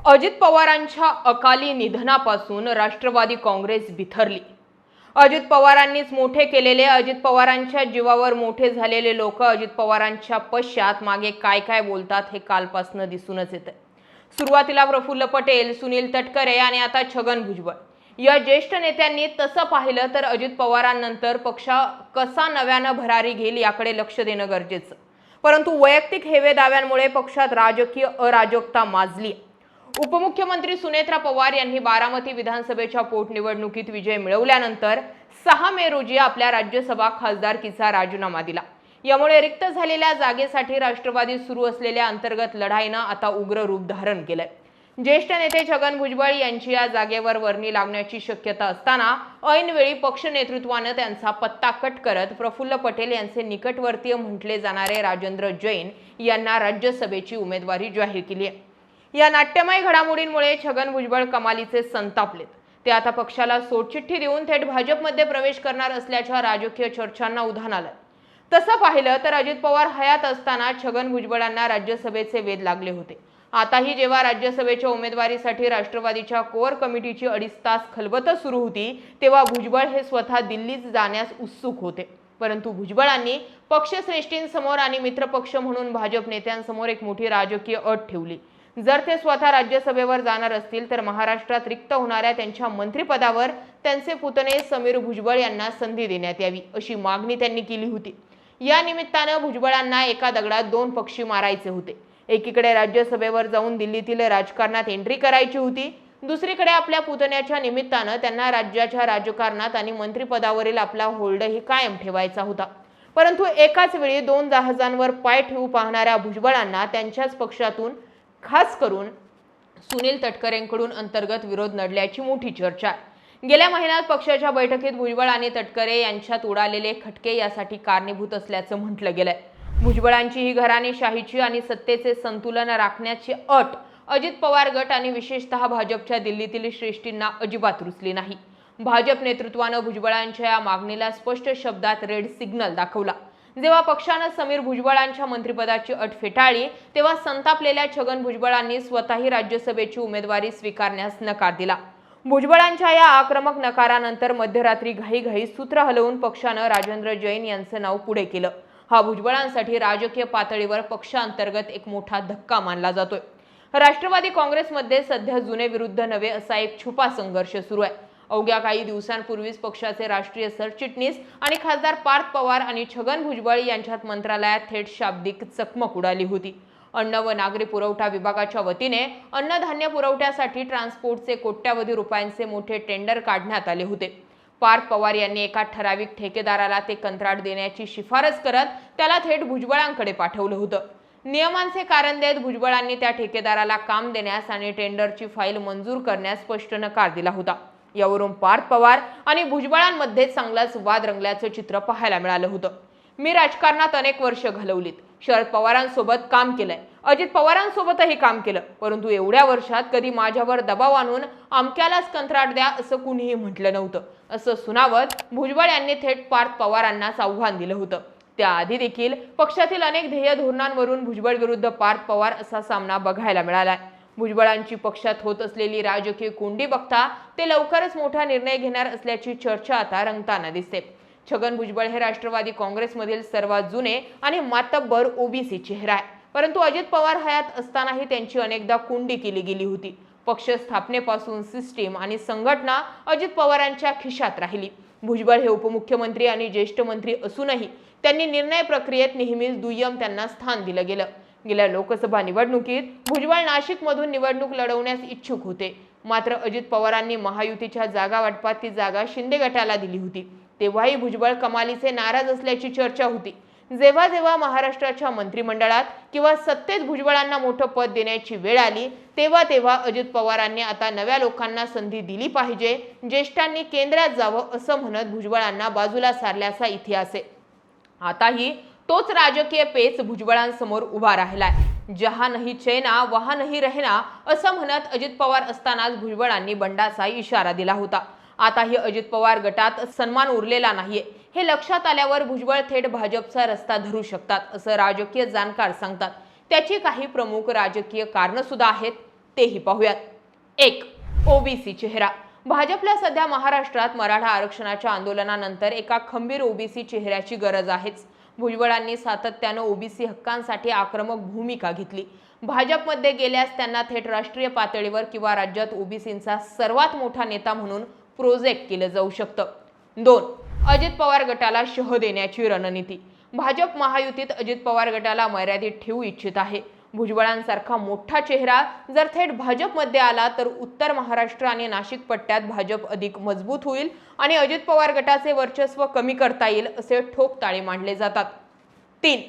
अजित पवारांच्या अकाली निधनापासून राष्ट्रवादी काँग्रेस बिथरली। अजित पवारांनीच मोठे केलेले, अजित पवारांच्या जीवावर मोठे झालेले लोक अजित पवारांच्या पश्चात मागे काय काय बोलतात हे कालपासून दिसूनच येते। सुरुवातीला प्रफुल्ल पटेल, सुनील तटकरे आणि आता छगन भुजबळ या ज्येष्ठ नेत्यांनी तसं पाहिलं तर अजित पवारांनंतर पक्ष कसा नव्यानं भरारी घेईल याकडे लक्ष देणं गरजेचं। परंतु वैयक्तिक हेवे दाव्यांमुळे पक्षात राजकीय अराजकता माजली। उपमुख्यमंत्री सुनेत्रा पवार यांनी बारामती विधानसभेच्या पोटनिवडणुकीत विजय मिळवल्यानंतर 6 मे रोजी आपल्या राज्यसभा खासदारकीचा राजीनामा दिला। यामुळे रिक्त झालेल्या जागेसाठी राष्ट्रवादी सुरू असलेल्या अंतर्गत लढाईनं आता उग्र रूप धारण केलंय। ज्येष्ठ नेते छगन भुजबळ यांची या जागेवर वर्णी लागण्याची शक्यता असताना ऐनवेळी पक्ष नेतृत्वाने त्यांचा पत्ता कट करत प्रफुल्ल पटेल यांचे निकटवर्तीय म्हटले जाणारे राजेंद्र जैन यांना राज्यसभेची उमेदवारी जाहीर केली आहे। या नाट्यमय घडामोडींमुळे छगन भुजबळ कमालीचे संतापलेत। ते आता पक्षाला सोडचिठ्ठी देऊन थेट भाजपमध्ये प्रवेश करणार असल्याच्या राजकीय चर्चांना उधाण आलं। तसं पाहिलं तर अजित पवार हयात असताना छगन भुजबळांना राज्यसभेचे वेध लागले होते। आताही जेव्हा राज्यसभेच्या उमेदवारीसाठी राष्ट्रवादीच्या कोअर कमिटीची 2.5 तास खलबत सुरू होती, तेव्हा भुजबळ हे स्वतः दिल्लीत जाण्यास उत्सुक होते। परंतु भुजबळांनी पक्षश्रेष्ठींसमोर आणि मित्रपक्ष म्हणून भाजप नेत्यांसमोर एक मोठी राजकीय अट ठेवली। जर ते स्वतः राज्यसभेवर जाणार असतील तर महाराष्ट्रात रिक्त होणाऱ्या त्यांच्या मंत्रिपदावर त्यांचे पुतणे समीर भुजबळ यांना संधी देण्यात यावी अशी मागणी त्यांनी केली होती। या निमित्तानं भुजबळांना एका दगडात 2 पक्षी मारायचे होते। एकीकडे राज्यसभेवर जाऊन दिल्लीतील राजकारणात एंट्री करायची होती, दुसरीकडे आपल्या पुतण्याच्या निमित्तानं त्यांना राज्याच्या राजकारणात आणि मंत्रिपदावरील आपला होल्डही कायम ठेवायचा होता। परंतु एकाच वेळी 2 जहाजांवर पाय ठेवू पाहणाऱ्या भुजबळांना त्यांच्याच पक्षातून खास करून सुनील तटकरेंकडून अंतर्गत विरोध नडल्याची मोठी चर्चा आहे। गेल्या महिन्यात पक्षाच्या बैठकीत भुजबळ आणि तटकरे यांच्यात उडालेले खटके यासाठी कारणीभूत असल्याचं म्हटलं गेलंय। भुजबळांची ही घराणेशाहीची आणि सत्तेचे संतुलन राखण्याची अट अजित पवार गट आणि विशेषतः भाजपच्या दिल्लीतील श्रेष्ठींना अजिबात रुचली नाही। भाजप नेतृत्वानं भुजबळांच्या या मागणीला स्पष्ट शब्दात रेड सिग्नल दाखवला। जेव्हा पक्षानं समीर भुजबळांच्या मंत्रिपदाची अट फेटाळली, तेव्हा संतापलेल्या छगन भुजबळांनी स्वतःही राज्यसभेची उमेदवारी स्वीकारण्यास नकार दिला। भुजबळांच्या या आक्रमक नकारानंतर मध्यरात्री घाईघाई सूत्र हलवून पक्षानं राजेंद्र जैन यांचं नाव पुढे केलं। हा भुजबळांसाठी राजकीय पातळीवर पक्षांतर्गत एक मोठा धक्का मानला जातोय। राष्ट्रवादी काँग्रेसमध्ये सध्या जुने विरुद्ध नवे असा एक छुपा संघर्ष सुरू आहे। अवघ्या काही दिवसांपूर्वीच पक्षाचे राष्ट्रीय सरचिटणीस आणि खासदार पार्थ पवार आणि छगन भुजबळ यांच्यात मंत्रालयात थेट शाब्दिक चकमक उडाली होती। अन्न व नागरी पुरवठा विभागाच्या वतीने अन्नधान्य पुरवठ्यासाठी ट्रान्सपोर्टचे कोट्यावधी रुपयांचे मोठे टेंडर काढण्यात आले होते। पार्थ पवार यांनी एका ठराविक ठेकेदाराला ते कंत्राट देण्याची शिफारस करत त्याला थेट भुजबळांकडे पाठवलं होतं। नियमांचे कारण देत भुजबळांनी त्या ठेकेदाराला काम देण्यास आणि टेंडरची फाईल मंजूर करण्यास स्पष्ट नकार दिला होता। यावरून पार्थ पवार आणि भुजबळांमध्ये चांगलाच वाद रंगल्याचं चित्र पाहायला मिळालं होतं। मी राजकारणात अनेक वर्ष घालवलीत, शरद पवारांसोबत काम केलंय, अजित पवारांसोबतही काम केलं, परंतु एवढ्या वर्षात कधी माझ्यावर दबाव आणून अमक्यालाच कंत्राट द्या असं कुणीही म्हटलं नव्हतं असं सुनावत भुजबळ यांनी थेट पार्थ पवारांनाच आव्हान दिलं होतं। त्याआधी देखील पक्षातील अनेक ध्येय धोरणांवरून भुजबळ विरुद्ध पार्थ पवार असा सामना बघायला मिळालाय। भुजबळांची पक्षात होत असलेली राजकीय कोंडी बघता ते लवकरच मोठा निर्णय घेणार असल्याची चर्चा आता रंगताना दिसते। छगन भुजबळ हे राष्ट्रवादी काँग्रेसमधील सर्वात जुने आणि मातब्बर ओबीसी चेहरा आहे, परंतु अजित पवार हयात असतानाही त्यांची अनेकदा कोंडी केली गेली होती। पक्ष स्थापनेपासून सिस्टीम आणि संघटना अजित पवारांच्या खिशात राहिली। भुजबळ हे उपमुख्यमंत्री आणि ज्येष्ठ मंत्री असूनही त्यांनी निर्णय प्रक्रियेत नेहमीच दुय्यम त्यांना स्थान दिलं गेलं। गेल्या लोकसभा निवडणुकीत भुजबळ नाशिकमधून निवडणूक लढवण्यास इच्छुक होते, मात्र अजित पवारांनी महायुतीच्या जागा वाटपात ती जागा शिंदे गटाला दिली होती। तेव्हाही भुजबळ कमालीचे नाराज असल्याची चर्चा होती। जेव्हा जेव्हा महाराष्ट्राच्या मंत्रिमंडळात किंवा सत्तेत भुजबळांना मोठं पद देण्याची वेळ आली, तेव्हा तेव्हा अजित पवारांनी आता नव्या लोकांना संधी दिली पाहिजे, ज्येष्ठांनी केंद्रात जावं असं म्हणत भुजबळांना बाजूला सारल्याचा इतिहास आहे। आताही तोच राजकीय पेच भुजबळांसमोर उभा राहिलाय। जहा नहीं चैना वहा नहीं रहना असं म्हणत अजित पवार असतानाच भुजबळांनी बंडाचा इशारा दिला होता। आताही अजित पवार गटात सन्मान उरलेला नाहीये हे लक्षात आल्यावर भुजबळ थेट भाजपचा रस्ता धरू शकतात असं राजकीय जाणकार सांगतात। त्याची काही प्रमुख राजकीय कारणं सुद्धा आहेत। तेही पाहूयात. 1. ओबीसी चेहरा. भाजपला सध्या महाराष्ट्रात मराठा आरक्षणाच्या आंदोलनानंतर एका खंबीर ओबीसी चेहऱ्याची गरज आहेच. भुजबळांनी सातत्यानं ओबीसी हक्कांसाठी आक्रमक भूमिका घेतली. भाजपमध्ये गेल्यास त्यांना थेट राष्ट्रीय पातळीवर किंवा राज्यात ओबीसींचा सर्वात मोठा नेता म्हणून प्रोजेक्ट केलं जाऊ शकतं. 2. अजित पवार गटाला शह देण्याची रणनीती. भाजप महायुतीत अजित पवार गटाला मर्यादित ठेवू इच्छित आहे. भुजबळांसारखा मोठा चेहरा जर थेट भाजपमध्ये आला तर उत्तर महाराष्ट्र आणि नाशिक पट्ट्यात भाजप अधिक मजबूत होईल आणि अजित पवार गटाचे वर्चस्व कमी करता येईल असे ठोकताळे मांडले जातात. 3.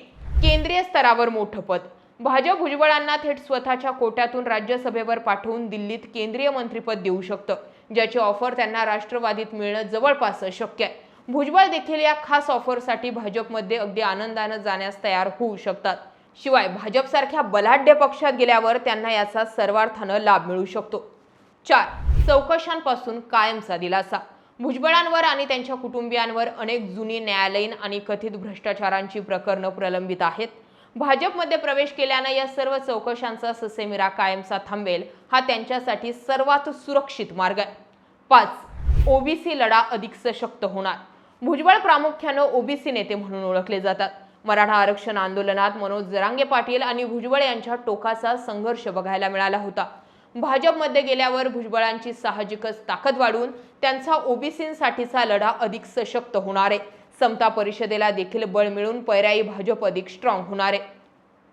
केंद्रीय स्तरावर मोठं पद. भाजप भुजबळांना थेट स्वतःच्या कोट्यातून राज्यसभेवर पाठवून दिल्लीत केंद्रीय मंत्रिपद देऊ शकतं, ज्याची ऑफर त्यांना राष्ट्रवादीत मिळणं जवळपास शक्य आहे. भुजबळ देखील या खास ऑफरसाठी भाजपमध्ये अगदी आनंदानं जाण्यास तयार होऊ शकतात. शिवाय भाजपसारख्या बलाढ्य पक्षात गेल्यावर त्यांना याचा सर्वार्थानं लाभ मिळू शकतो. 4. चौकशांपासून कायमचा दिलासा. भुजबळांवर आणि त्यांच्या कुटुंबियांवर अनेक जुनी न्यायालयीन आणि कथित भ्रष्टाचारांची प्रकरणं प्रलंबित आहेत. भाजपमध्ये प्रवेश केल्यानं या सर्व चौकशांचा ससेमिरा कायमचा थांबेल हा त्यांच्यासाठी सर्वात सुरक्षित मार्ग आहे. 5. ओबीसी लढा अधिक सशक्त होणार. भुजबळ प्रामुख्यानं ओबीसी नेते म्हणून ओळखले जातात. मराठा आरक्षण आंदोलनात मनोज जरांगे पाटील आणि भुजबळ यांच्या टोकाचा संघर्ष बघायला मिळाला होता. भाजपमध्ये गेल्यावर भुजबळांची साहजिकच ताकद वाढून त्यांचा ओबीसींसाठीचा लढा अधिक सशक्त होणार आहे. समता परिषदेला देखील बळ मिळून पर्यायी भाजप अधिक स्ट्रॉंग होणार आहे.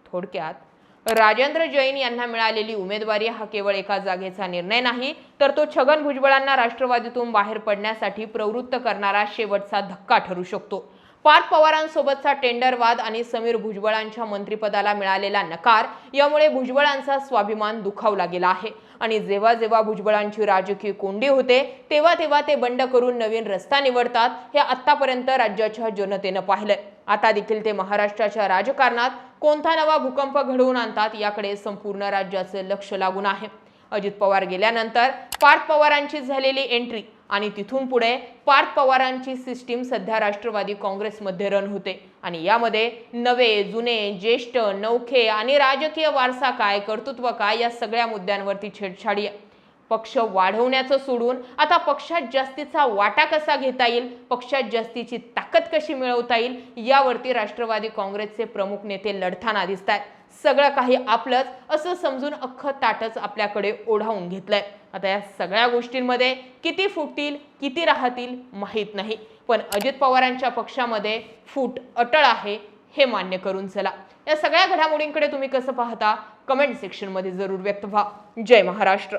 थोडक्यात राजेंद्र जैन यांना मिळालेली उमेदवारी हा केवळ एका जागेचा निर्णय नाही, तर तो छगन भुजबळांना राष्ट्रवादीतून बाहेर पडण्यासाठी प्रवृत्त करणारा शेवटचा धक्का ठरू शकतो. पार्थ पवारांसोबतचा टेंडर वाद आणि समीर भुजबळांच्या मंत्रिपदाला मिळालेला नकार यामुळे भुजबळांचा स्वाभिमान दुखावला गेला आहे आणि जेव्हा जेव्हा भुजबळांची राजकीय कोंडी होते तेव्हा तेव्हा ते बंड करून नवीन रस्ता निवडतात हे आतापर्यंत राज्याच्या जनतेनं पाहिलंय. आता देखील ते महाराष्ट्राच्या राजकारणात कोणता नवा भूकंप घडवून आणतात याकडे संपूर्ण राज्याचे लक्ष लागून आहे. अजित पवार गेल्यानंतर पार्थ पवारांची झालेली एंट्री आणि तिथून पुढे पार्थ पवारांची सिस्टीम सध्या राष्ट्रवादी काँग्रेसमध्ये रन होते आणि यामध्ये नवे, जुने, ज्येष्ठ, नौखे आणि राजकीय वारसा काय, कर्तृत्व काय या सगळ्या मुद्द्यांवरती छेडछाडी आहे. पक्ष वाढवण्याचं सोडून आता पक्षात जास्तीचा वाटा कसा घेता येईल, पक्षात जास्तीची ताकद कशी मिळवता येईल यावरती राष्ट्रवादी काँग्रेसचे प्रमुख नेते लढताना दिसत आहेत. सगळं काही आपलंच असं समजून अख्खं ताटच आपल्याकडे ओढावून घेतलंय. आता या सगळ्या गोष्टींमध्ये किती फुटतील किती राहतील माहीत नाही, पण अजित पवारांच्या पक्षामध्ये फूट अटळ आहे हे मान्य करून चला. या सगळ्या घडामोडींकडे तुम्ही कसं पाहता कमेंट सेक्शन मध्ये जरूर व्यक्त व्हा. जय महाराष्ट्र.